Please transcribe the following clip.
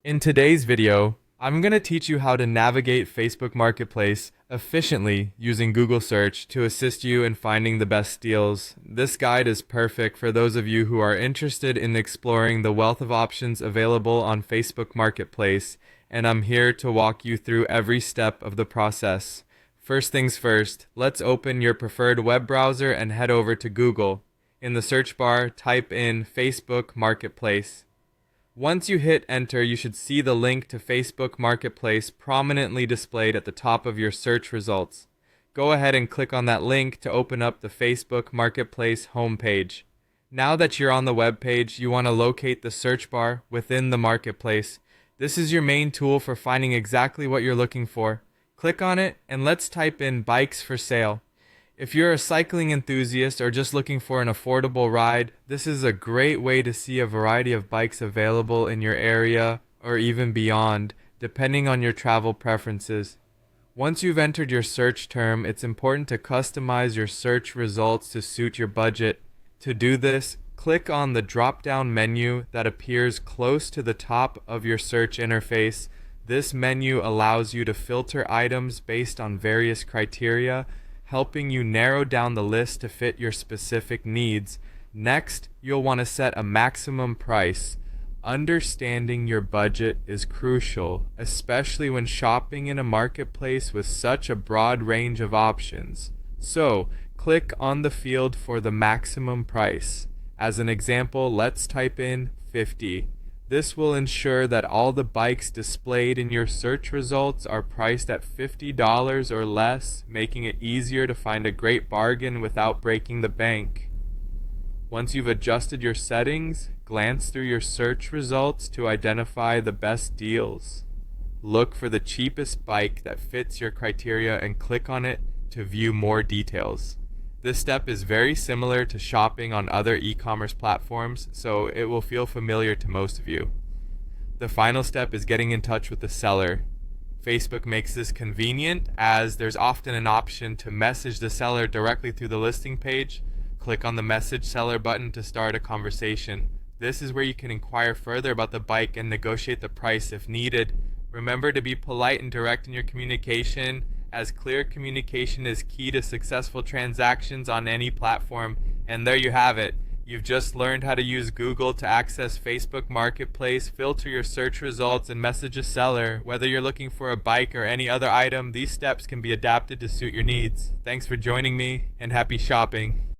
In today's video, I'm going to teach you how to navigate Facebook Marketplace efficiently using Google Search to assist you in finding the best deals. This guide is perfect for those of you who are interested in exploring the wealth of options available on Facebook Marketplace, and I'm here to walk you through every step of the process. First things first, let's open your preferred web browser and head over to Google. In the search bar, type in Facebook Marketplace. Once you hit enter, you should see the link to Facebook Marketplace prominently displayed at the top of your search results. Go ahead and click on that link to open up the Facebook Marketplace homepage. Now that you're on the web page, you want to locate the search bar within the marketplace. This is your main tool for finding exactly what you're looking for. Click on it and let's type in bikes for sale. If you're a cycling enthusiast or just looking for an affordable ride, this is a great way to see a variety of bikes available in your area or even beyond, depending on your travel preferences. Once you've entered your search term, it's important to customize your search results to suit your budget. To do this, click on the drop-down menu that appears close to the top of your search interface. This menu allows you to filter items based on various criteria, helping you narrow down the list to fit your specific needs. Next, you'll want to set a maximum price. Understanding your budget is crucial, especially when shopping in a marketplace with such a broad range of options. So, click on the field for the maximum price. As an example, let's type in 50. This will ensure that all the bikes displayed in your search results are priced at $50 or less, making it easier to find a great bargain without breaking the bank. Once you've adjusted your settings, glance through your search results to identify the best deals. Look for the cheapest bike that fits your criteria and click on it to view more details. This step is very similar to shopping on other e-commerce platforms, so it will feel familiar to most of you. The final step is getting in touch with the seller. Facebook makes this convenient as there's often an option to message the seller directly through the listing page. Click on the Message Seller button to start a conversation. This is where you can inquire further about the bike and negotiate the price if needed. Remember to be polite and direct in your communication, as clear communication is key to successful transactions on any platform. And there you have it. You've just learned how to use Google to access Facebook Marketplace, filter your search results, and message a seller. Whether you're looking for a bike or any other item, these steps can be adapted to suit your needs. Thanks for joining me, and happy shopping.